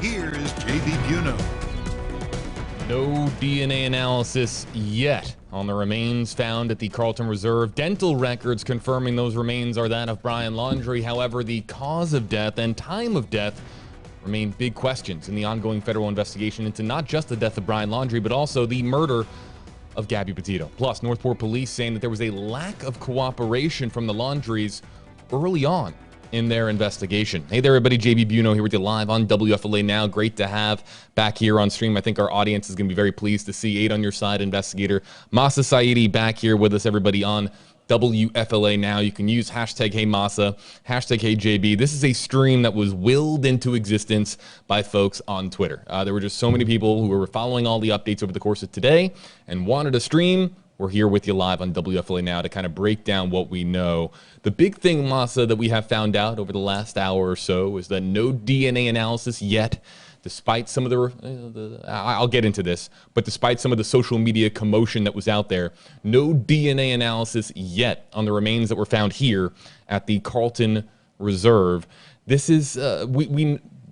Here's JB Buno. No DNA analysis yet on the remains found at the Carlton Reserve. Dental records confirming those remains are that of Brian Laundrie. However, the cause of death and time of death remain big questions in the ongoing federal investigation into not just the death of Brian Laundrie, but also the murder of Gabby Petito. Plus, Northport police saying that there was a lack of cooperation from the Laundries early on in their investigation. Hey there, everybody. JB Buno here with you live on WFLA Now. Great to have back here on stream. I think our audience is going to be very pleased to see 8 on your side investigator Masa Saidi back here with us, everybody, on WFLA Now. You can use hashtag HeyMasa, hashtag HeyJB. This is a stream that was willed into existence by folks on Twitter. There were just so many people who were following all the updates over the course of today and wanted a stream. We're here with you live on WFLA Now to kind of break down what we know. The big thing, Masa, that we have found out over the last hour or so is that no DNA analysis yet, despite some of the I'll get into this, but despite some of the social media commotion that was out there, no DNA analysis yet on the remains that were found here at the Carlton Reserve. This is,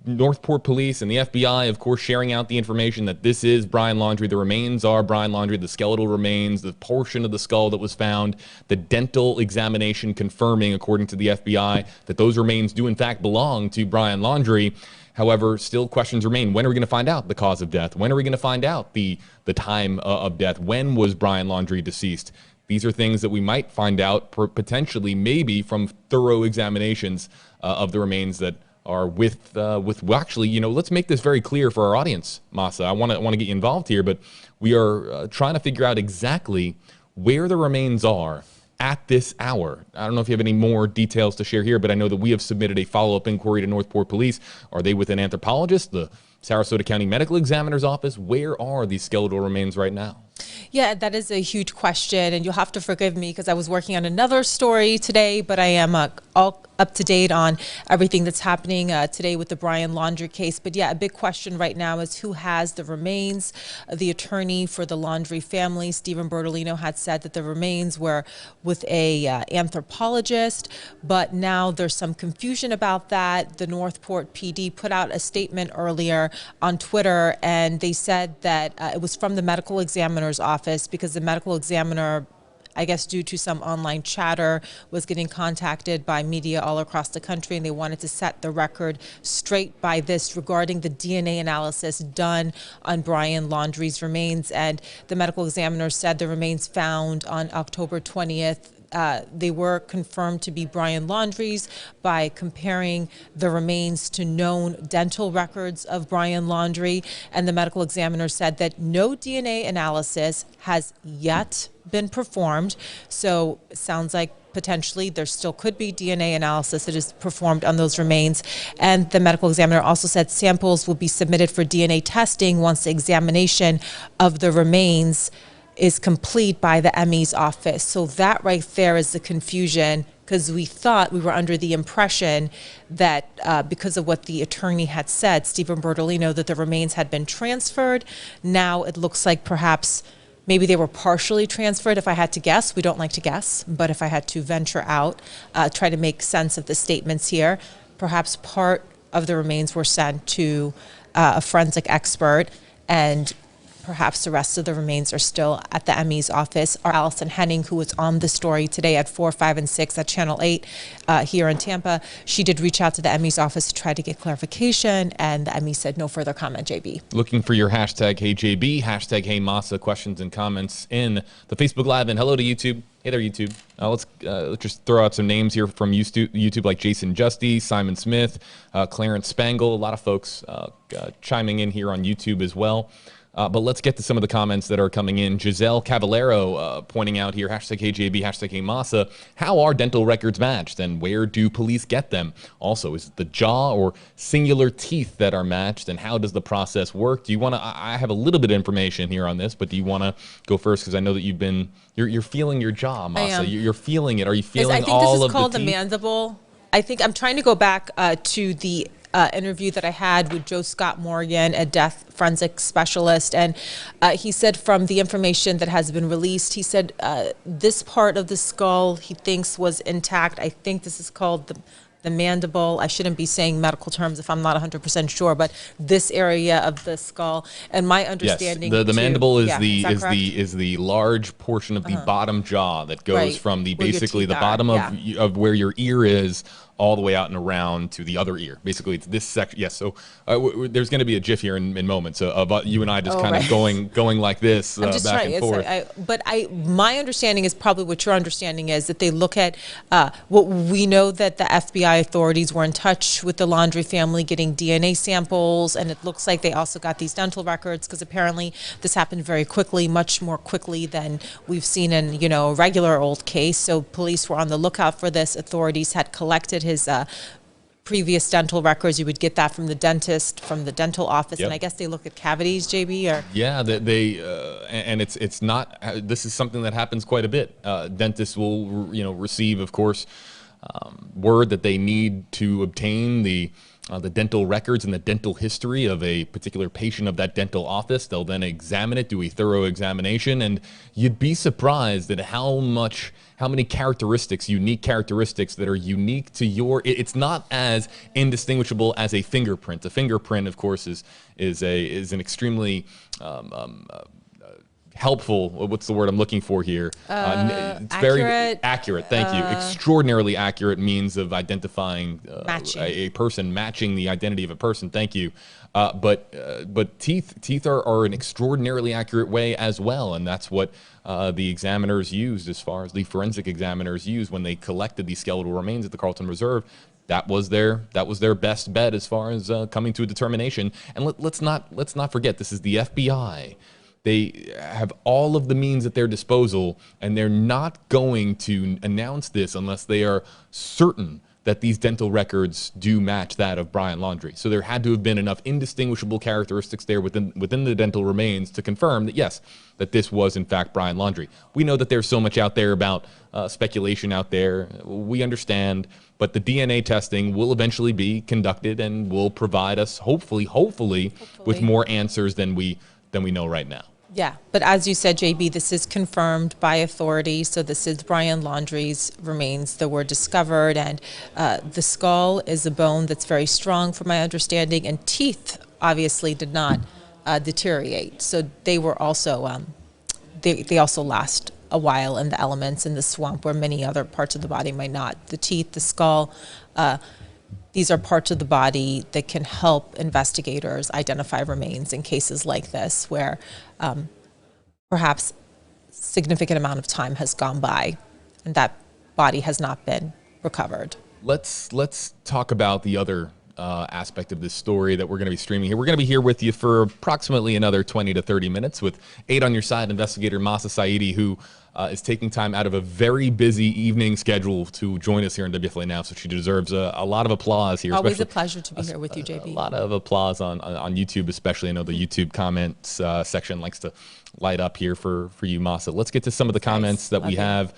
Northport police and the FBI, of course, sharing out the information that this is Brian Laundrie. The remains are Brian Laundrie, the skeletal remains, the portion of the skull that was found, the dental examination confirming, according to the FBI, that those remains do in fact belong to Brian Laundrie. However, still questions remain. When are we going to find out the cause of death? When are we going to find out the time of death? When was Brian Laundrie deceased? These are things that we might find out potentially, maybe, from thorough examinations of the remains that are with actually, you know, let's make this very clear for our audience, Masa. I want to get you involved here, but we are trying to figure out exactly where the remains are at this hour. I don't know if you have any more details to share here, but I know that we have submitted a follow-up inquiry to Northport Police. Are they with an anthropologist, the Sarasota County Medical Examiner's Office? Where are these skeletal remains right now? Yeah, that is a huge question, and you'll have to forgive me because I was working on another story today, but I am all up to date on everything that's happening today with the Brian Laundrie case. But yeah, a big question right now is who has the remains. The attorney for the Laundrie family, Stephen Bertolino, had said that the remains were with a anthropologist, but now there's some confusion about that. The Northport PD put out a statement earlier on Twitter, and they said that it was from the medical examiner's office because the medical examiner, I guess due to some online chatter, was getting contacted by media all across the country, and they wanted to set the record straight by this regarding the DNA analysis done on Brian Laundrie's remains. And the medical examiner said the remains found on October 20th, they were confirmed to be Brian Laundrie's by comparing the remains to known dental records of Brian Laundrie. And the medical examiner said that no DNA analysis has yet been performed. So it sounds like potentially there still could be DNA analysis that is performed on those remains. And the medical examiner also said samples will be submitted for DNA testing once the examination of the remains is complete by the ME's office. So that right there is the confusion, because we were under the impression that because of what the attorney had said, Stephen Bertolino, that the remains had been transferred. Now it looks like perhaps maybe they were partially transferred. If I had to guess, we don't like to guess, but if I had to venture out, try to make sense of the statements here, perhaps part of the remains were sent to a forensic expert, and perhaps the rest of the remains are still at the ME's office. Our Allison Henning, who was on the story today at 4, 5, and 6 at Channel 8 here in Tampa, she did reach out to the ME's office to try to get clarification, and the ME said no further comment, JB. Looking for your hashtag HeyJB, hashtag HeyMasa questions and comments in the Facebook Live, and hello to YouTube. Hey there, YouTube. Let's just throw out some names here from YouTube, like Jason Justy, Simon Smith, Clarence Spangle. A lot of folks chiming in here on YouTube as well. But let's get to some of the comments that are coming in. Giselle Cavallero pointing out here, hashtag HeyJB, hashtag HeyMasa. How are dental records matched, and where do police get them? Also, is it the jaw or singular teeth that are matched, and how does the process work? Do you want to, I have a little bit of information here on this, but do you want to go first? Because I know that you're feeling your jaw, Masa. You're feeling it. Are you feeling all of the teeth? I think this is called the mandible. I think I'm trying to go back to the interview that I had with Joe Scott Morgan, a death forensic specialist, and he said from the information that has been released, he said this part of the skull he thinks was intact. I think this is called the mandible. I shouldn't be saying medical terms if I'm not 100% sure, but this area of the skull. And my understanding, yes, the mandible is is the large portion of the bottom jaw that goes Right, from the where your basically teeth the are, bottom yeah. of where your ear is all the way out and around to the other ear. Basically, it's this section. Yes, so there's going to be a GIF here in moments of you and I just kind of going like this I'm just back trying. and forth. My understanding is probably what your understanding is, that they look at what we know, that the FBI authorities were in touch with the Laundrie family getting DNA samples, and it looks like they also got these dental records, because apparently this happened very quickly, much more quickly than we've seen in, you know, a regular old case. So police were on the lookout for this. Authorities had collected his previous dental records. You would get that from the dentist, from the dental office, and I guess they look at cavities, JB, or yeah, and it's not. This is something that happens quite a bit. Dentists will receive, of course, word that they need to obtain the dental records and the dental history of a particular patient of that dental office. They'll then examine it, do a thorough examination, and you'd be surprised at how many characteristics, unique characteristics that are unique to your. It's not as indistinguishable as a fingerprint. A fingerprint, of course, is an extremely helpful. What's the word I'm looking for here? It's accurate. Very accurate. Thank you. Extraordinarily accurate means of identifying a person, matching the identity of a person. Thank you. But teeth are an extraordinarily accurate way as well, and that's what the examiners used, as far as the forensic examiners used when they collected these skeletal remains at the Carlton Reserve. That was their best bet as far as coming to a determination. And let's not forget, this is the FBI. They have all of the means at their disposal, and they're not going to announce this unless they are certain that these dental records do match that of Brian Laundrie. So there had to have been enough indistinguishable characteristics there within the dental remains to confirm that, yes, that this was in fact Brian Laundrie. We know that there's so much out there about speculation out there. We understand, but the DNA testing will eventually be conducted and will provide us, hopefully, with more answers than we know right now. Yeah, but as you said, JB, this is confirmed by authorities. So this is Brian Laundrie's remains that were discovered, and the skull is a bone that's very strong, from my understanding, and teeth obviously did not deteriorate. So they were also they also last a while in the elements in the swamp, where many other parts of the body might not. The teeth, the skull. These are parts of the body that can help investigators identify remains in cases like this, where perhaps significant amount of time has gone by and that body has not been recovered. Let's talk about the other aspect of this story that we're going to be streaming here. We're going to be here with you for approximately another 20 to 30 minutes with 8 on your side, investigator Masa Saidi, who is taking time out of a very busy evening schedule to join us here on WFLA Now, so she deserves a lot of applause here. Always a pleasure to be here with you, JB. A lot of applause on YouTube, especially. I know the YouTube comments section likes to light up here for you, Masa. Let's get to some of the comments that we have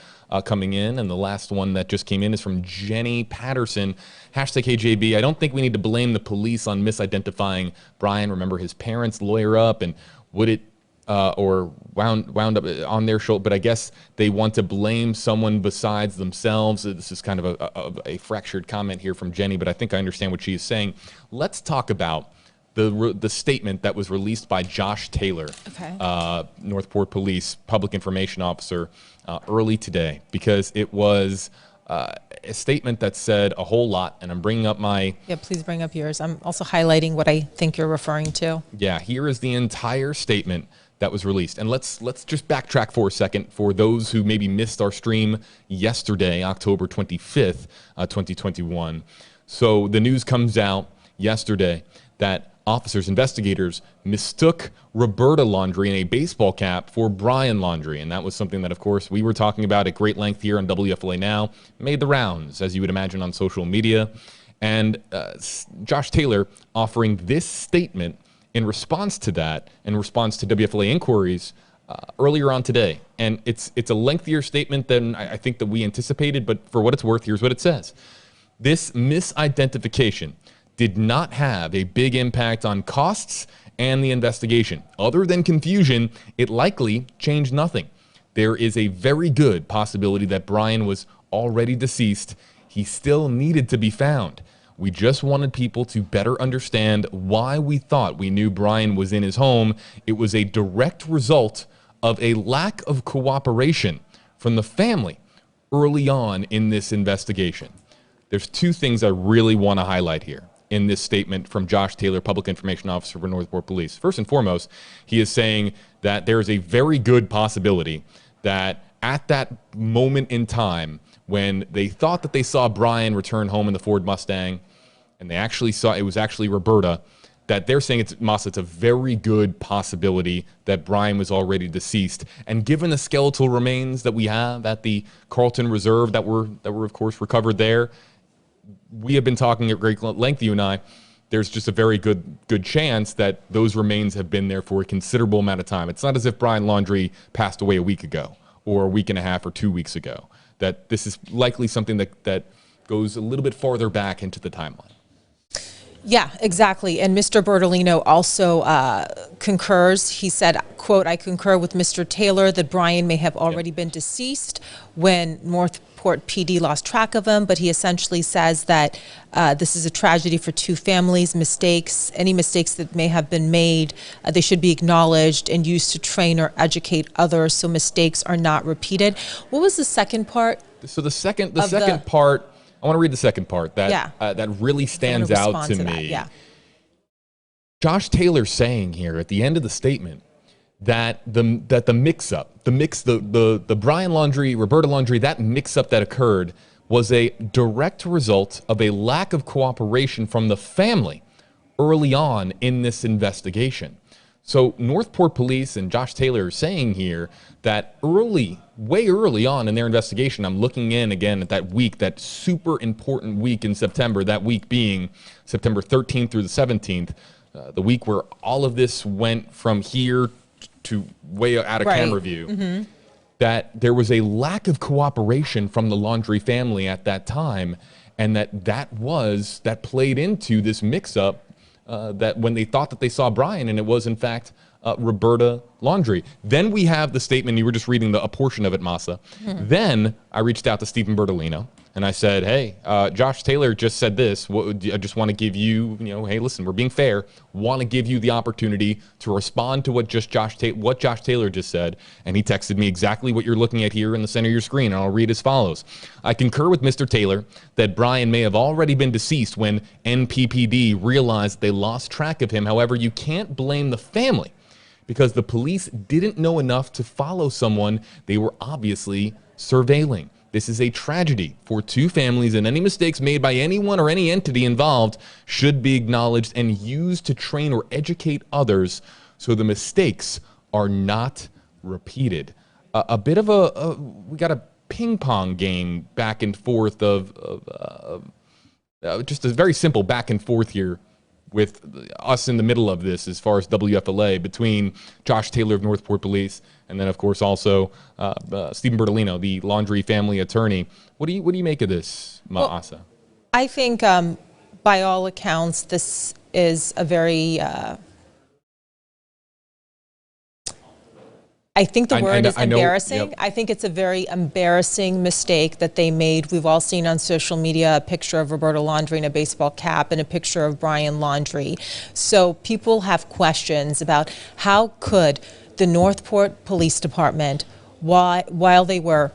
coming in, and the last one that just came in is from Jenny Patterson. #KJB, I don't think we need to blame the police on misidentifying Brian. Remember, his parents lawyer up, and would it or wound up on their shoulder, but I guess they want to blame someone besides themselves. This is kind of a fractured comment here from Jenny, but I think I understand what she is saying. Let's talk about the statement that was released by Josh Taylor, Northport Police Public Information Officer, early today, because it was a statement that said a whole lot, and I'm bringing up my... Yeah, please bring up yours. I'm also highlighting what I think you're referring to. Yeah, here is the entire statement that was released. And let's just backtrack for a second for those who maybe missed our stream yesterday, October 25th, 2021. So the news comes out yesterday that investigators mistook Roberta Laundrie in a baseball cap for Brian Laundrie. And that was something that, of course, we were talking about at great length here on WFLA Now, made the rounds, as you would imagine, on social media. And Josh Taylor offering this statement in response to that, in response to WFLA inquiries earlier on today. And it's a lengthier statement than I think that we anticipated, but for what it's worth, here's what it says. This misidentification did not have a big impact on costs and the investigation. Other than confusion, it likely changed nothing. There is a very good possibility that Brian was already deceased. He still needed to be found. We just wanted people to better understand why we thought we knew Brian was in his home. It was a direct result of a lack of cooperation from the family early on in this investigation. There's two things I really want to highlight here in this statement from Josh Taylor, Public Information Officer for Northport Police. First and foremost, he is saying that there is a very good possibility that at that moment in time when they thought that they saw Brian return home in the Ford Mustang, and they actually saw it was actually Roberta, that they're saying it's a very good possibility that Brian was already deceased. And given the skeletal remains that we have at the Carlton Reserve that were of course recovered there, we have been talking at great length, you and I. There's just a very good chance that those remains have been there for a considerable amount of time. It's not as if Brian Laundrie passed away a week ago or a week and a half or 2 weeks ago. That this is likely something that goes a little bit farther back into the timeline. Yeah, exactly. And Mr. Bertolino also concurs. He said, quote, "I concur with Mr. Taylor that Brian may have already been deceased when Northport PD lost track of him, but he essentially says that this is a tragedy for two families. Any mistakes that may have been made, they should be acknowledged and used to train or educate others so mistakes are not repeated." What was the second part? So the second part, I want to read the second part that really stands out to me. Yeah. Josh Taylor saying here at the end of the statement that the Brian Laundrie, Roberta Laundrie, that mix-up that occurred was a direct result of a lack of cooperation from the family early on in this investigation. So Northport Police and Josh Taylor are saying here that way early on in their investigation, I'm looking in again at that week, that super important week in September, that week being September 13th through the 17th, the week where all of this went from here to way out of camera view, that there was a lack of cooperation from the Laundrie family at that time, and that played into this mix-up that when they thought that they saw Brian, and it was in fact Roberta Laundrie. Then we have the statement, you were just reading a portion of it, Masa. Then I reached out to Stephen Bertolino and I said, hey, Josh Taylor just said this. I just want to give you, hey, listen, we're being fair. Want to give you the opportunity to respond to what Josh Taylor just said. And he texted me exactly what you're looking at here in the center of your screen. And I'll read as follows. "I concur with Mr. Taylor that Brian may have already been deceased when NPPD realized they lost track of him. However, you can't blame the family because the police didn't know enough to follow someone they were obviously surveilling. This is a tragedy for two families, and any mistakes made by anyone or any entity involved should be acknowledged and used to train or educate others so the mistakes are not repeated." A bit of we got a ping pong game back and forth of just a very simple back and forth here with us in the middle of this as far as WFLA between Josh Taylor of Northport Police and then, of course, also Stephen Bertolino, the Laundrie family attorney. What do you make of this, Ma'asa? Well, I think, by all accounts, this is a very I think the word is embarrassing. Yep. I think it's a very embarrassing mistake that they made. We've all seen on social media a picture of Roberta Laundrie in a baseball cap and a picture of Brian Laundrie. So people have questions about how could the Northport Police Department, while they were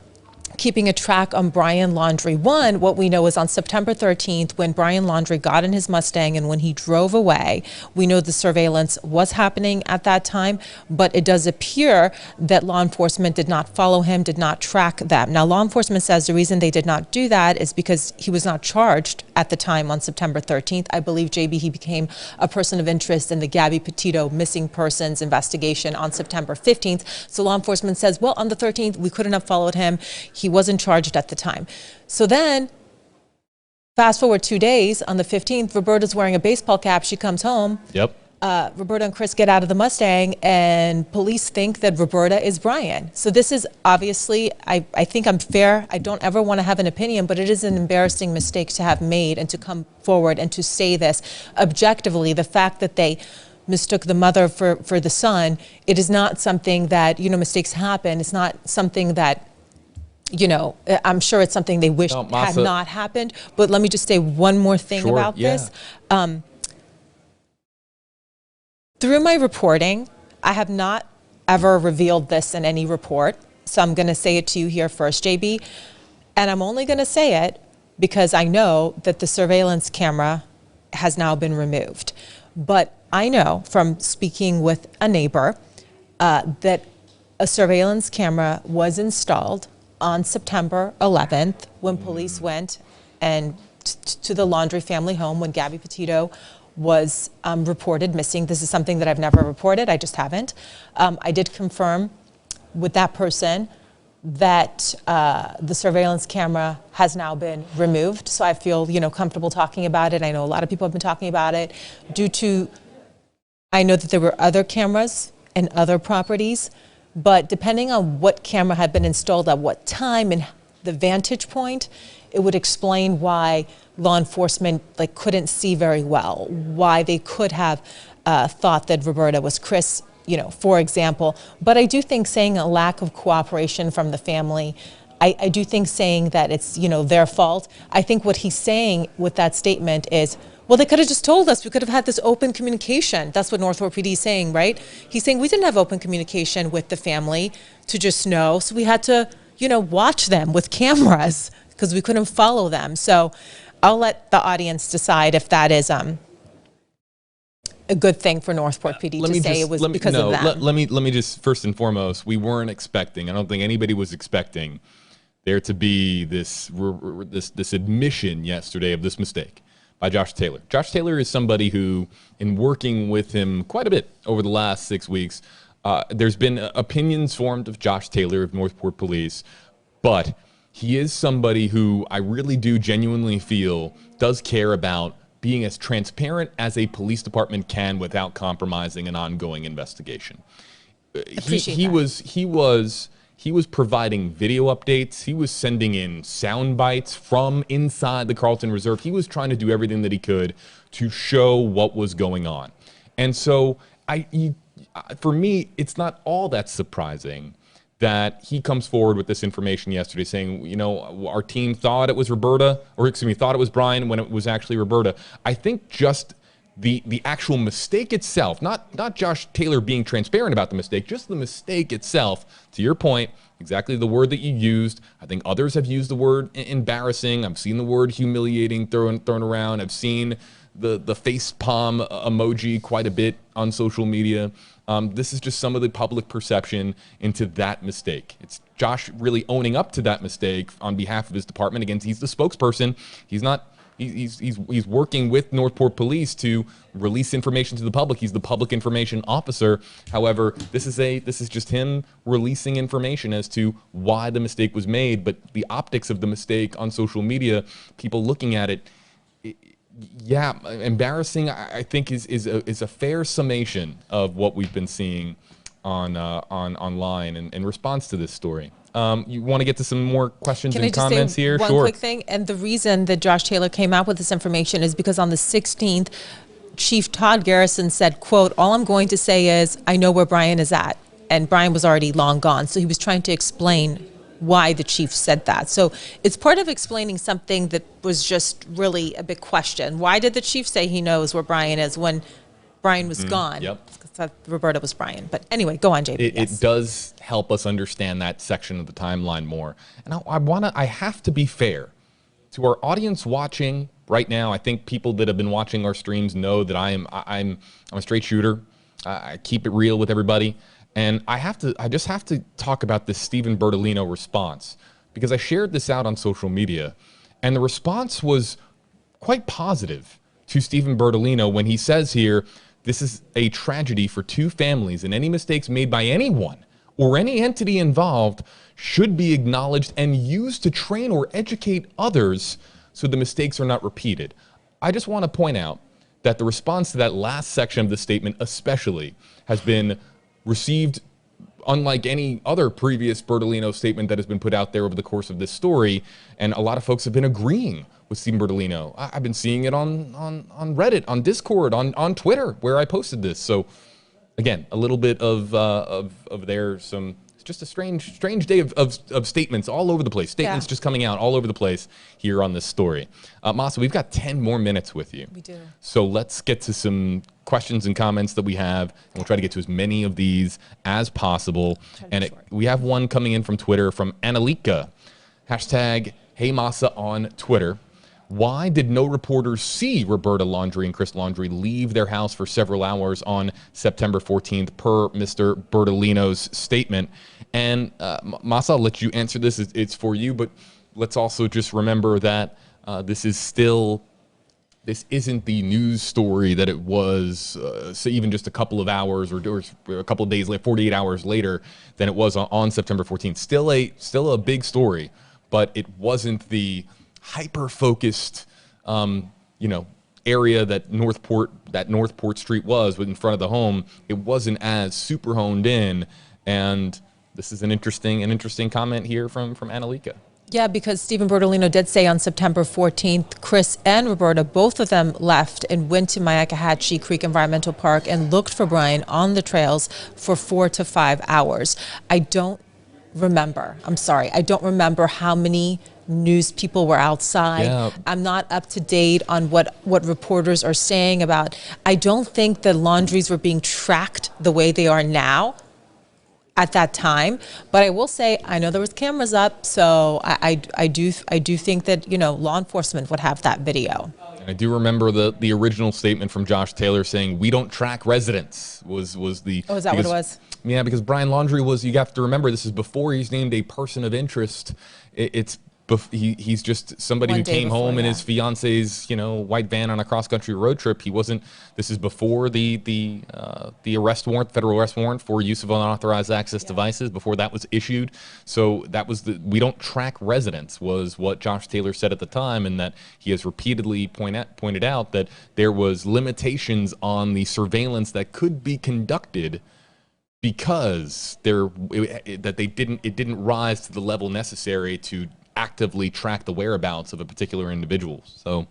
keeping a track on Brian Laundrie. One, what we know is on September 13th, when Brian Laundrie got in his Mustang and when he drove away, we know the surveillance was happening at that time, but it does appear that law enforcement did not follow him, did not track them. Now, law enforcement says the reason they did not do that is because he was not charged at the time on September 13th. I believe, JB, he became a person of interest in the Gabby Petito missing persons investigation on September 15th. So law enforcement says, well, on the 13th, we couldn't have followed him. He wasn't charged at the time. So then, fast forward 2 days, on the 15th, Roberta's wearing a baseball cap. She comes home. Yep. Roberta and Chris get out of the Mustang, and police think that Roberta is Brian. So this is obviously, I think I'm fair. I don't ever want to have an opinion, but it is an embarrassing mistake to have made and to come forward and to say this objectively. The fact that they mistook the mother for the son, it is not something that, mistakes happen. It's not something that you know, I'm sure it's something they wish had not happened. But let me just say one more thing about this. Through my reporting, I have not ever revealed this in any report. So I'm going to say it to you here first, JB. And I'm only going to say it because I know that the surveillance camera has now been removed. But I know from speaking with a neighbor that a surveillance camera was installed on September 11th when police went and to the Laundrie family home when Gabby Petito was reported missing. This is something that I've never reported. I just haven't. I did confirm with that person that the surveillance camera has now been removed. So I feel, you know, comfortable talking about it. I know a lot of people have been talking about it due to, I know that there were other cameras and other properties, but depending on what camera had been installed at what time and the vantage point, it would explain why law enforcement couldn't see very well, why they could have thought that Roberta was Chris, you know, for example. But I do think saying a lack of cooperation from the family, I do think saying that it's, you know, their fault. I think what he's saying with that statement is, well, they could have just told us. We could have had this open communication. That's what North Port PD is saying, right? He's saying we didn't have open communication with the family to just know. So we had to, you know, watch them with cameras because we couldn't follow them. So I'll let the audience decide if that is a good thing for North Port PD to say it was because of them. Let me just, first and foremost, we weren't expecting, I don't think anybody was expecting there to be this admission yesterday of this mistake by Josh Taylor. Josh Taylor is somebody who, in working with him quite a bit over the last 6 weeks, there's been opinions formed of Josh Taylor of North Port Police, but he is somebody who I really do genuinely feel does care about being as transparent as a police department can without compromising an ongoing investigation. He was providing video updates. He was sending in sound bites from inside the Carlton Reserve. He was trying to do everything that he could to show what was going on. And so for me, it's not all that surprising that he comes forward with this information yesterday saying, you know, our team thought it was Roberta, or excuse me, thought it was Brian when it was actually Roberta. I think just the actual mistake itself, not Josh Taylor being transparent about the mistake, just the mistake itself, to your point, exactly the word that you used. I think others have used the word embarrassing. I've seen the word humiliating thrown around. I've seen the face palm emoji quite a bit on social media. This is just some of the public perception into that mistake. It's Josh really owning up to that mistake on behalf of his department. Again, he's the spokesperson. He's not. He's working with North Port Police to release information to the public. He's the public information officer. However, this is just him releasing information as to why the mistake was made. But the optics of the mistake on social media, people looking at it, yeah, embarrassing, I think is a fair summation of what we've been seeing on online in response to this story. You want to get to some more questions and comments here? One quick thing. And the reason that Josh Taylor came out with this information is because on the 16th, Chief Todd Garrison said, quote, "All I'm going to say is I know where Brian is at." And Brian was already long gone. So he was trying to explain why the chief said that. So it's part of explaining something that was just really a big question. Why did the chief say he knows where Brian is when Brian was gone? Yep. Roberta was Brian. But anyway, go on, JB. It does help us understand that section of the timeline more. And I have to be fair to our audience watching right now. I think people that have been watching our streams know that I'm a straight shooter. I keep it real with everybody. And I just have to talk about this Stephen Bertolino response, because I shared this out on social media, and the response was quite positive to Stephen Bertolino when he says here, this is a tragedy for two families, and any mistakes made by anyone or any entity involved should be acknowledged and used to train or educate others so the mistakes are not repeated. I just want to point out that the response to that last section of the statement especially has been received unlike any other previous Bertolino statement that has been put out there over the course of this story, and a lot of folks have been agreeing with Stephen Bertolino. I've been seeing it on Reddit, on Discord, on Twitter, where I posted this. So again, a little bit of some just a strange day of statements all over the place. Statements just coming out all over the place here on this story. Masa, we've got 10 more minutes with you. We do. So let's get to some questions and comments that we have, and we'll try to get to as many of these as possible. And we have one coming in from Twitter from Annalika. Hashtag Hey Masa on Twitter. Why did no reporters see Roberta Laundrie and Chris Laundrie leave their house for several hours on September 14th, per Mr. Bertolino's statement? And Masa, I'll let you answer this. It's for you, but let's also just remember that this isn't the news story that it was even just a couple of hours or a couple of days later, 48 hours later than it was on September 14th. Still a big story, but it wasn't the hyper-focused, area that Northport Street was in front of the home. It wasn't as super honed in, and this is an interesting comment here from Annalika. Yeah, because Stephen Bertolino did say on September 14th, Chris and Roberta, both of them left and went to Myakkahatchee Creek Environmental Park and looked for Brian on the trails for 4 to 5 hours. I don't remember how many news people were outside. Yeah. I'm not up to date on what reporters are saying about. I don't think the Laundries were being tracked the way they are now at that time, but I will say I know there was cameras up, so I do think that law enforcement would have that video. I do remember the original statement from Josh Taylor saying we don't track residents was the. Oh, is that what it was? Yeah, because Brian Laundrie was. You have to remember this is before he's named a person of interest. He's just somebody who came home in his fiance's white van on a cross country road trip. He wasn't. This is before the arrest warrant, federal arrest warrant for use of unauthorized access devices. Before that was issued, so that was we don't track residents was what Josh Taylor said at the time, and that he has repeatedly pointed out that there was limitations on the surveillance that could be conducted because it didn't rise to the level necessary to actively track the whereabouts of a particular individual. So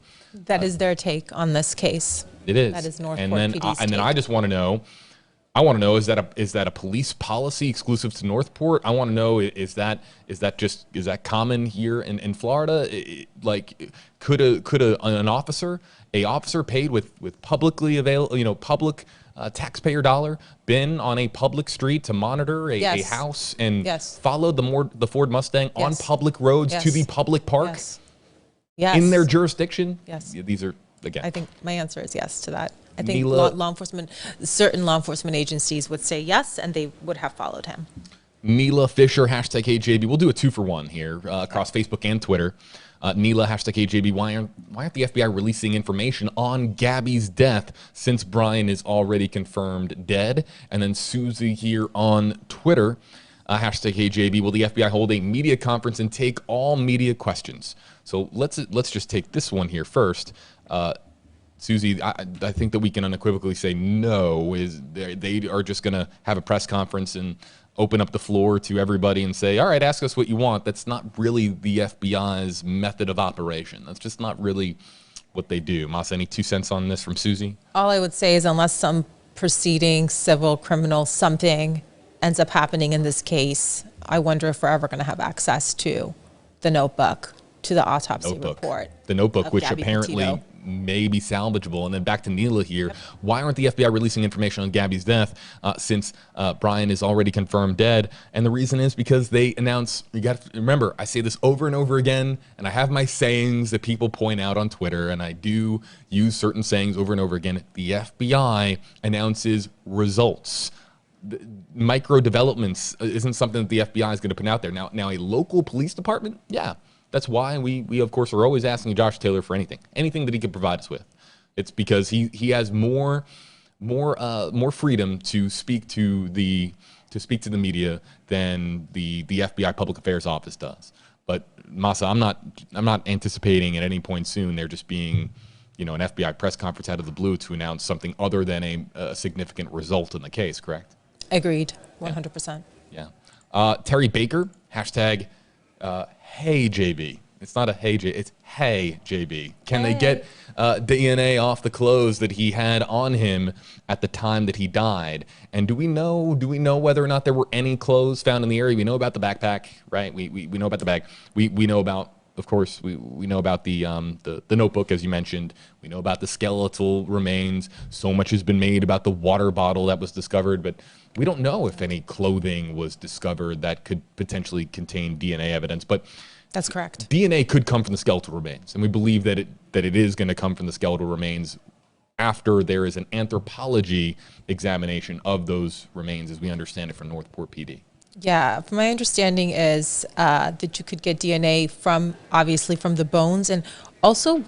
that is their take on this case. It is. That is Northport PD's take. And then I just want to know, is that a police policy exclusive to Northport? I want to know, is that common here in Florida? Could an officer paid with publicly available, public taxpayer dollar been on a public street to monitor a house and followed the Ford Mustang on public roads to the public park in their jurisdiction? Yes. These are, again. I think my answer is yes to that. I think Neela, law enforcement, certain law enforcement agencies would say yes, and they would have followed him. Neela Fisher, hashtag HJB. We'll do a 2-for-1 here across Facebook and Twitter. Neela, hashtag HJB. Why aren't the FBI releasing information on Gabby's death since Brian is already confirmed dead? And then Susie here on Twitter, hashtag HJB. Will the FBI hold a media conference and take all media questions? So let's just take this one here first. Susie, I think that we can unequivocally say no. They are just going to have a press conference and open up the floor to everybody and say, all right, ask us what you want. That's not really the FBI's method of operation. That's just not really what they do. Mas, any 2 cents on this from Susie? All I would say is unless some proceeding, civil, criminal, something ends up happening in this case, I wonder if we're ever going to have access to the notebook, to the autopsy report. The notebook, which Gabby apparently Petito may be salvageable. And then back to Neela here. Yep. Why aren't the FBI releasing information on Gabby's death since Brian is already confirmed dead? And the reason is because they announce, you got to remember, I say this over and over again, and I have my sayings that people point out on Twitter, and I do use certain sayings over and over again. The FBI announces results. Micro developments isn't something that the FBI is going to put out there. Now a local police department, yeah. That's why we of course are always asking Josh Taylor for anything that he can provide us with. It's because he has more freedom to speak to the media than the FBI Public Affairs Office does. But Masa, I'm not anticipating at any point soon there just being an FBI press conference out of the blue to announce something other than a significant result in the case. Correct? Agreed, 100%. Yeah. Terry Baker, hashtag. Hey JB, It's not a hey, it's hey, JB. Can they get DNA off the clothes that he had on him at the time that he died? And do we know whether or not there were any clothes found in the area? We know about the backpack, right? We know about the bag. We know about, of course, we know about the notebook, as you mentioned. We know about the skeletal remains. So much has been made about the water bottle that was discovered, but we don't know if any clothing was discovered that could potentially contain DNA evidence. But that's correct. DNA could come from the skeletal remains, and we believe that it is going to come from the skeletal remains after there is an anthropology examination of those remains, as we understand it from Northport PD. Yeah, my understanding is that you could get DNA from, obviously, from the bones and also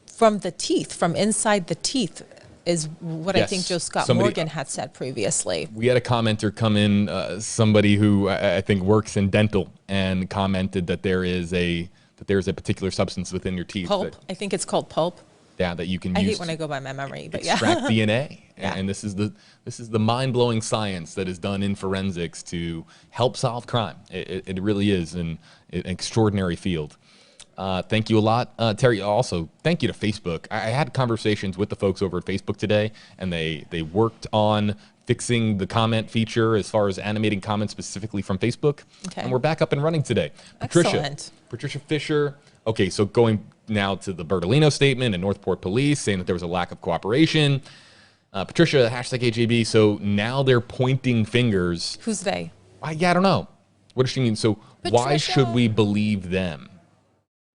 from the teeth, from inside the teeth, is what I think Joe Scott Morgan had said previously. We had a commenter come in, somebody who I think works in dental, and commented that there is a particular substance within your teeth. Pulp. I think it's called pulp. Yeah, that you can use. I hate when I go by my memory, but extract DNA. Yeah. And this is the mind-blowing science that is done in forensics to help solve crime. It really is an extraordinary field. Thank you a lot, Terry. Also, thank you to Facebook. I had conversations with the folks over at Facebook today, and they worked on fixing the comment feature as far as animating comments specifically from Facebook. Okay. And we're back up and running today. Excellent. Patricia Fisher. Okay, so going now to the Bertolino statement and Northport Police saying that there was a lack of cooperation. Patricia, #AJB. So now they're pointing fingers. Who's they? I don't know. What does she mean? So Patricia. Why should we believe them?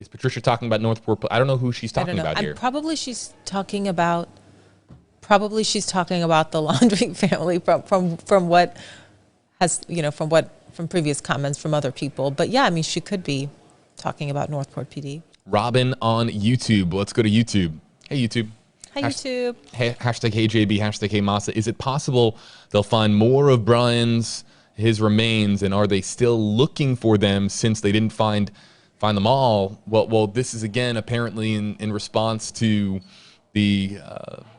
Is Patricia talking about Northport? I don't know who she's talking about here. Probably she's talking about the Laundrie family from what has, from previous comments from other people. But yeah, I mean, she could be talking about Northport PD. Robin on YouTube. Let's go to YouTube. Hey, YouTube. Hi, YouTube. #HeyJB, #HeyMasa. Is it possible they'll find more of his remains, and are they still looking for them since they didn't find them all? Well, this is again apparently in response to the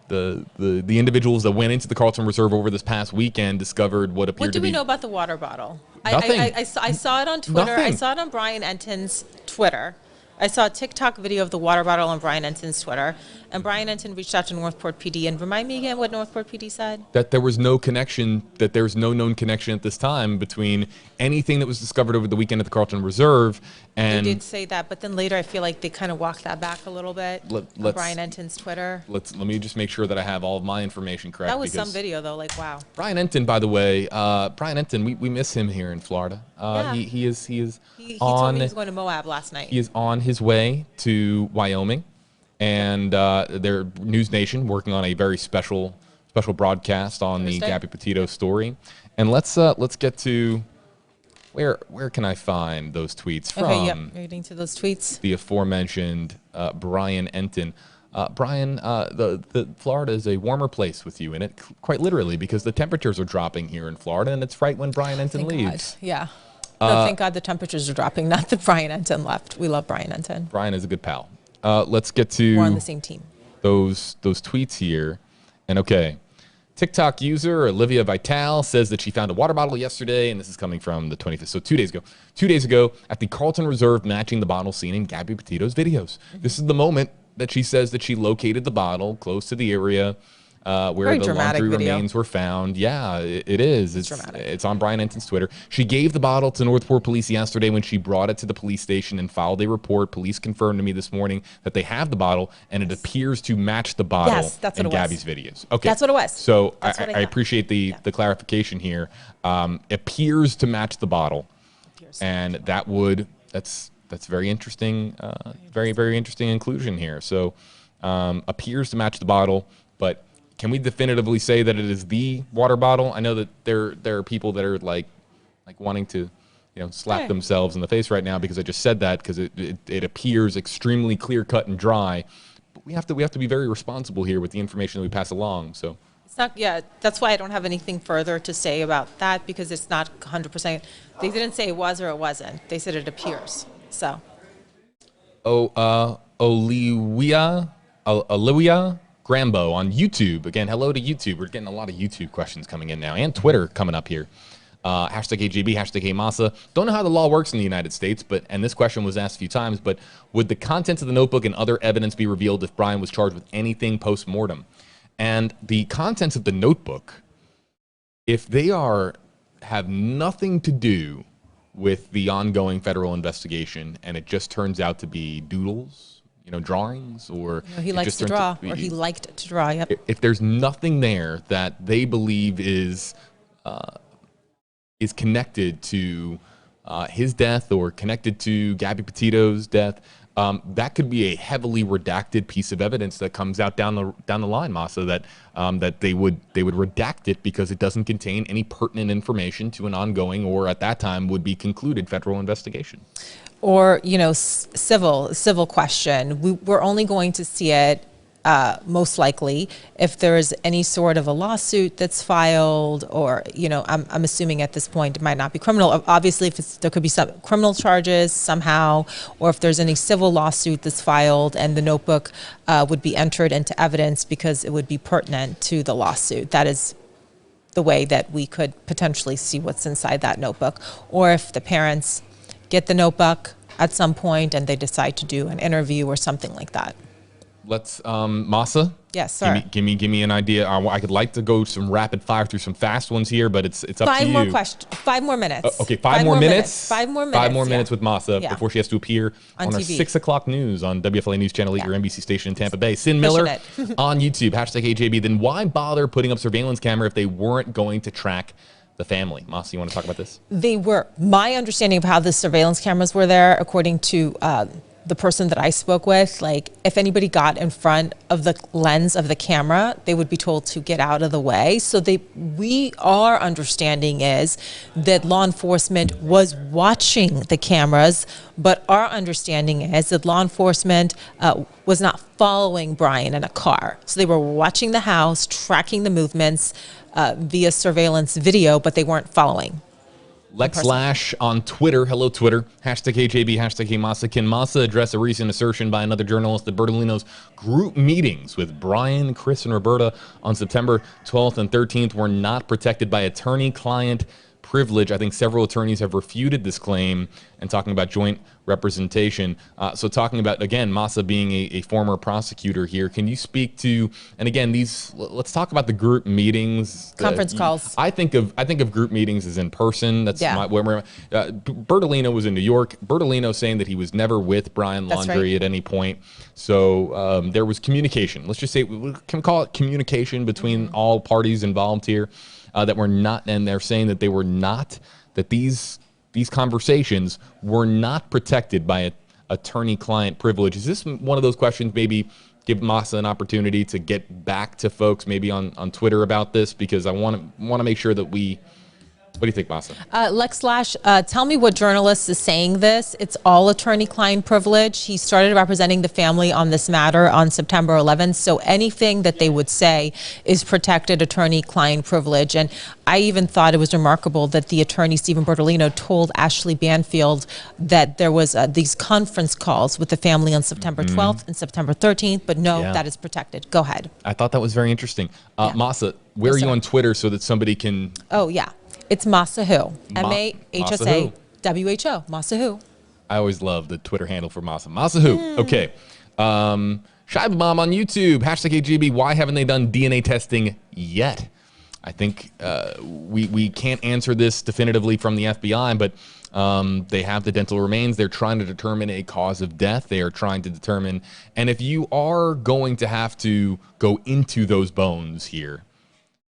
individuals that went into the Carlton Reserve over this past weekend, discovered what appeared to be. What do we know about the water bottle? Nothing. I saw it on Twitter. Nothing. I saw it on Brian Enton's Twitter. I saw a TikTok video of the water bottle on Brian Enton's Twitter, and Brian Enton reached out to Northport PD. And remind me again what Northport PD said? That there was no connection, that there's no known connection at this time between anything that was discovered over the weekend at the Carlton Reserve and... They did say that, but then later I feel like they kind of walked that back a little bit on Brian Enton's Twitter. Let me just make sure that I have all of my information correct. That was some video, though, like, wow. Brian Enton, by the way, we miss him here in Florida. Yeah. He told me he was going to Moab last night. He is on his way to Wyoming, and their News Nation working on a very special broadcast on the Gabby Petito story. And let's get to where can I find those tweets from? Okay, yep, reading to those tweets. The aforementioned Brian Enton. Brian, the Florida is a warmer place with you in it, quite literally, because the temperatures are dropping here in Florida, and it's right when Brian Enton leaves. God. Yeah. No, thank God the temperatures are dropping, not that Brian Enton left. We love Brian Enton. Brian is a good pal. Let's get to... We're on the same team. Those tweets here. And okay, TikTok user Olivia Vital says that she found a water bottle yesterday, and this is coming from the 25th, so 2 days ago. 2 days ago at the Carlton Reserve, matching the bottle seen in Gabby Petito's videos. This is the moment that she says that she located the bottle close to the area where the laundry remains were found. Yeah, it is. It's on Brian Enton's Twitter. She gave the bottle to Northport Police yesterday when she brought it to the police station and filed a report. Police confirmed to me this morning that they have the bottle, and it appears to match the bottle in Gabby's videos. Okay, that's what it was. So I appreciate the clarification here. Appears to match the bottle, and that's very interesting. Very, very interesting inclusion here. So appears to match the bottle, but can we definitively say that it is the water bottle? I know that there are people that are like wanting to, slap themselves in the face right now because I just said that, because it appears extremely clear cut and dry. But we have to be very responsible here with the information that we pass along. So it's not. Yeah, that's why I don't have anything further to say about that, because it's not 100%. They didn't say it was or it wasn't. They said it appears. So. Olivia Grambo on YouTube. Again, hello to YouTube. We're getting a lot of YouTube questions coming in now, and Twitter coming up here. Hashtag AJB, hashtag AMASA. Don't know how the law works in the United States, and this question was asked a few times, but would the contents of the notebook and other evidence be revealed if Brian was charged with anything post-mortem? And the contents of the notebook, if they have nothing to do with the ongoing federal investigation and it just turns out to be doodles, drawings, or he likes to draw, or he liked to draw. Yep. If there's nothing there that they believe is connected to his death or connected to Gabby Petito's death, that could be a heavily redacted piece of evidence that comes out down the line, Masa, that they would redact it because it doesn't contain any pertinent information to an ongoing, or at that time would be concluded, federal investigation. Or civil question. We're only going to see it most likely if there's any sort of a lawsuit that's filed, or I'm assuming at this point it might not be criminal. Obviously, there could be some criminal charges somehow, or if there's any civil lawsuit that's filed, and the notebook would be entered into evidence because it would be pertinent to the lawsuit. That is the way that we could potentially see what's inside that notebook. Or if the parents get the notebook at some point and they decide to do an interview or something like that. Let's, Masa. Yes, sir. Give me an idea. I could like to go some rapid fire through some fast ones here, but it's up to you. 5 more minutes. Okay, 5 more minutes. 5 more minutes. 5 more minutes with Masa before she has to appear on our TV. 6 o'clock news on WFLA News Channel 8, your NBC station in Tampa Bay. Sin Miller on YouTube, hashtag AJB. Then why bother putting up surveillance camera if they weren't going to track the family? Masa, you want to talk about this? They were. My understanding of how the surveillance cameras were there, according to the person that I spoke with, like if anybody got in front of the lens of the camera, they would be told to get out of the way. So our understanding is that law enforcement was watching the cameras, but our understanding is that law enforcement was not following Brian in a car. So they were watching the house, tracking the movements via surveillance video, but they weren't following. Lex Lash on Twitter. Hello, Twitter. Hashtag AJB, hashtag Masa. Can Masa address a recent assertion by another journalist that Bertolino's group meetings with Brian, Chris, and Roberta on September 12th and 13th were not protected by attorney-client privilege? I think several attorneys have refuted this claim and talking about joint representation. So talking about, again, Masa being a former prosecutor here, can you speak to, and again, let's talk about the group meetings. Conference calls. I think of group meetings as in person. That's Bertolino was in New York. Bertolino saying that he was never with Brian Laundrie at any point. So there was communication. Let's just say, we can call it communication between all parties involved here. That were not, and they're saying that they were not, that these conversations were not protected by attorney-client privilege. Is this one of those questions? Maybe give Masa an opportunity to get back to folks maybe on Twitter about this, because I want to make sure that we. What do you think, Masa? Lex Lash, tell me what journalist is saying this. It's all attorney-client privilege. He started representing the family on this matter on September 11th, so anything that they would say is protected attorney-client privilege. And I even thought it was remarkable that the attorney, Stephen Bertolino, told Ashley Banfield that there was these conference calls with the family on September 12th and September 13th, but no, that is protected. Go ahead. I thought that was very interesting. Masa, where are you on Twitter so that somebody can... Oh, yeah. It's Masa Who. M-A-H-S-A-W-H-O. Masa Who. I always love the Twitter handle for Masa. Masa Who. Okay. Shiba Bomb on YouTube. Hashtag AGB. Why haven't they done DNA testing yet? I think we can't answer this definitively from the FBI, but they have the dental remains. They're trying to determine a cause of death. They are trying to determine, and if you are going to have to go into those bones here,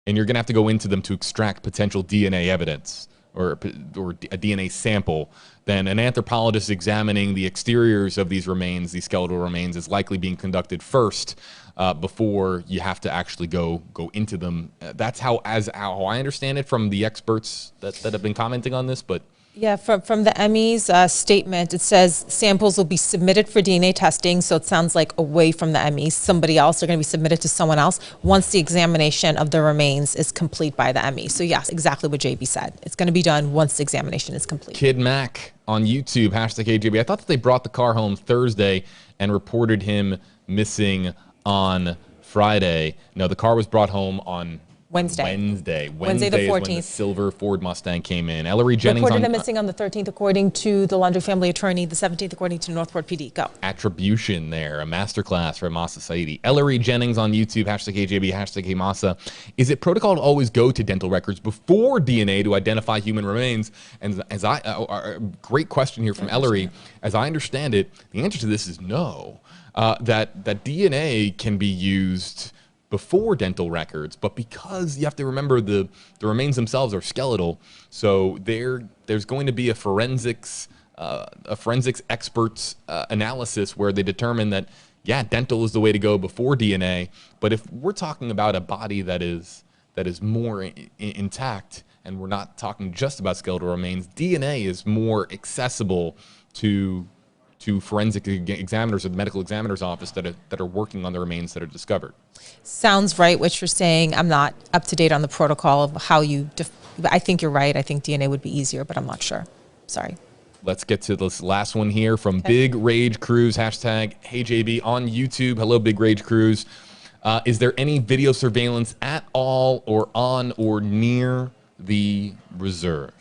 and you're going to have to go into them to extract potential DNA evidence or a DNA sample, then an anthropologist examining the exteriors of these remains, these skeletal remains, is likely being conducted first before you have to actually go into them. That's how I understand it from the experts that have been commenting on this, but... Yeah, from the ME's statement, it says samples will be submitted for DNA testing, so it sounds like away from the ME. Somebody else, they're going to be submitted to someone else once the examination of the remains is complete by the ME. So yes, exactly what JB said. It's going to be done once the examination is complete. Kid Mac on YouTube, hashtag AJB. I thought that they brought the car home Thursday and reported him missing on Friday. No, the car was brought home on Wednesday. Wednesday the is when the 14th. silver Ford Mustang came in. Ellery Jennings Reported on them missing on the 13th, according to the Laundrie family attorney. The 17th, according to Northport PD. Go. attribution there, a masterclass for Masa Saidi. Ellery Jennings on YouTube, hashtag AJB, hashtag Masa. Is it protocol to always go to dental records before DNA to identify human remains? And as great question here from Ellery. As I understand it, the answer to this is no. That DNA can be used before dental records, but because you have to remember the remains themselves are skeletal, so there's going to be a forensics experts analysis where they determine that, yeah, dental is the way to go before DNA. But if we're talking about a body that is more intact, and we're not talking just about skeletal remains, DNA is more accessible to forensic examiners or the medical examiner's office that are working on the remains that are discovered. Sounds right what you're saying. I'm not up to date on the protocol of how you, I think you're right. I think DNA would be easier, but I'm not sure. Sorry. Let's get to this last one here from Big Rage Cruise, hashtag HeyJB on YouTube. Hello, Big Rage Cruise. Is there any video surveillance at all or on or near the reserve?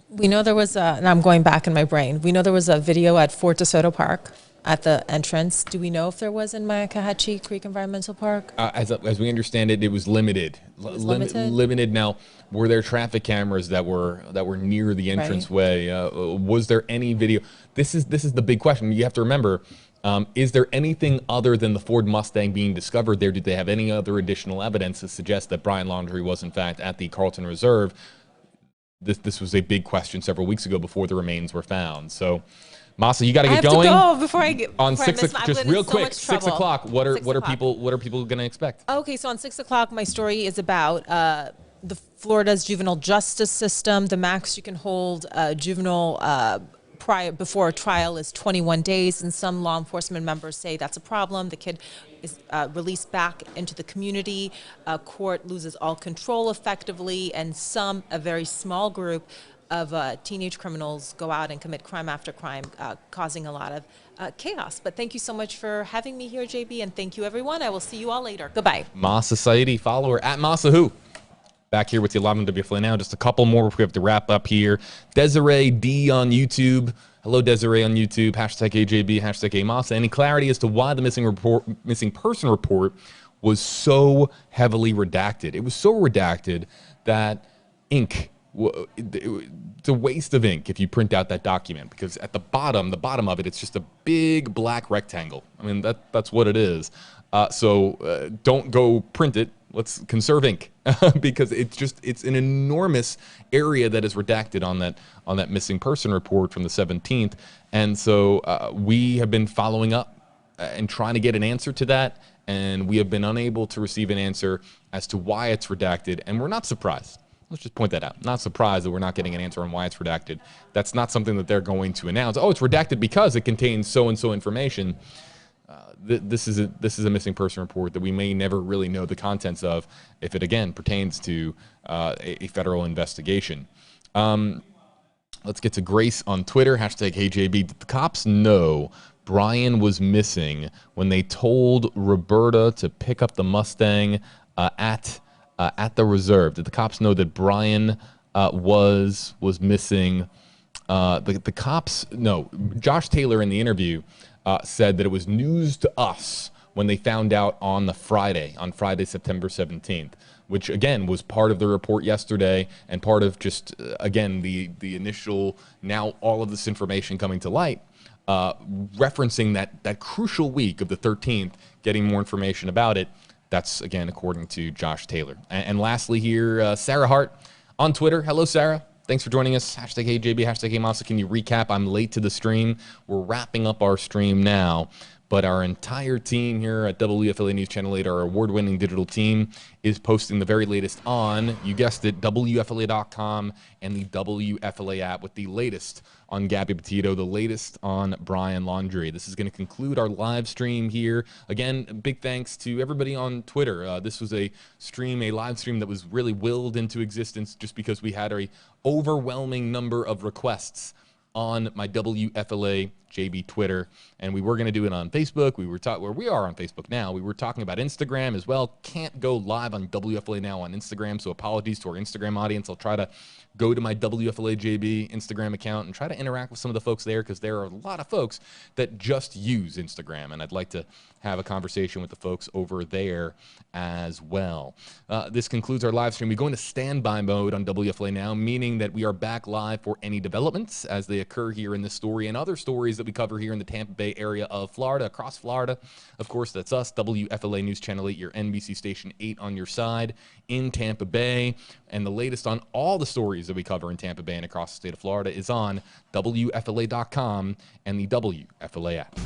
We know there was and I'm going back in my brain. We know there was a video at Fort DeSoto Park at the entrance. Do we know if there was in Myakkahatchee Creek Environmental Park? As we understand it, it was limited. Limited. Now, were there traffic cameras that were near the entranceway? Was there any video? This is the big question. You have to remember, is there anything other than the Ford Mustang being discovered there? Did they have any other additional evidence to suggest that Brian Laundrie was in fact at the Carlton Reserve? This was a big question several weeks ago before the remains were found. So, Masa, you got to get going. I have to go before I get on 6 o'clock. Just real quick, 6 o'clock. What are people going to expect? Okay, so on 6 o'clock, my story is about the Florida's juvenile justice system. The max you can hold a juvenile before a trial is 21 days, and some law enforcement members say that's a problem. The kid is released back into the community. Court loses all control effectively, and a very small group of teenage criminals go out and commit crime after crime, causing a lot of chaos. But thank you so much for having me here, JB, and thank you, everyone. I will see you all later. Goodbye. Masa Saidi, follower at Masa Who. Back here with you live on WFLA now. Just a couple more before we have to wrap up here. Desiree D on YouTube. Hello, Desiree on YouTube. Hashtag AJB, hashtag AMASA. Any clarity as to why the missing person report was so heavily redacted? It was so redacted that ink, it's a waste of ink if you print out that document, because at the bottom of it, it's just a big black rectangle. I mean, that's what it is. So don't go print it. Let's conserve ink because it's an enormous area that is redacted on that missing person report from the 17th. And so we have been following up and trying to get an answer to that, and we have been unable to receive an answer as to why it's redacted, and we're not surprised. Let's just point that out. Not surprised that we're not getting an answer on why it's redacted. That's not something that they're going to announce. Oh, it's redacted because it contains so-and-so information. This is a missing person report that we may never really know the contents of if it, again, pertains to a federal investigation. Let's get to Grace on Twitter. Hashtag HeyJB. Did the cops know Brian was missing when they told Roberta to pick up the Mustang at the reserve? Did the cops know that Brian was missing? The cops, no. Josh Taylor in the interview said that it was news to us when they found out on Friday, September 17th, which again was part of the report yesterday and part of just, again, the initial, now all of this information coming to light, referencing that crucial week of the 13th, getting more information about it. That's, again, according to Josh Taylor. And lastly here, Sarah Hart on Twitter. Hello, Sarah. Thanks for joining us. Hashtag HeyJB, hashtag HeyMasa. Can you recap? I'm late to the stream. We're wrapping up our stream now, but our entire team here at WFLA News Channel 8, our award-winning digital team, is posting the very latest on, you guessed it, WFLA.com and the WFLA app with the latest on Gabby Petito, the latest on Brian Laundrie. This is going to conclude our live stream here. Again, big thanks to everybody on Twitter. This was a live stream that was really willed into existence just because we had a overwhelming number of requests on my WFLA JB Twitter, and we were going to do it on Facebook. We are on Facebook now. We were talking about Instagram as well. Can't go live on WFLA now on Instagram, so apologies to our Instagram audience. I'll try to go to my WFLA JB Instagram account and try to interact with some of the folks there, because there are a lot of folks that just use Instagram, and I'd like to have a conversation with the folks over there as well. This concludes our live stream. We go into standby mode on WFLA now, meaning that we are back live for any developments as they occur here in this story and other stories that we cover here in the Tampa Bay area of Florida, across Florida. Of course, that's us, WFLA News Channel 8, your NBC Station 8 on your side in Tampa Bay. And the latest on all the stories that we cover in Tampa Bay and across the state of Florida is on WFLA.com and the WFLA app.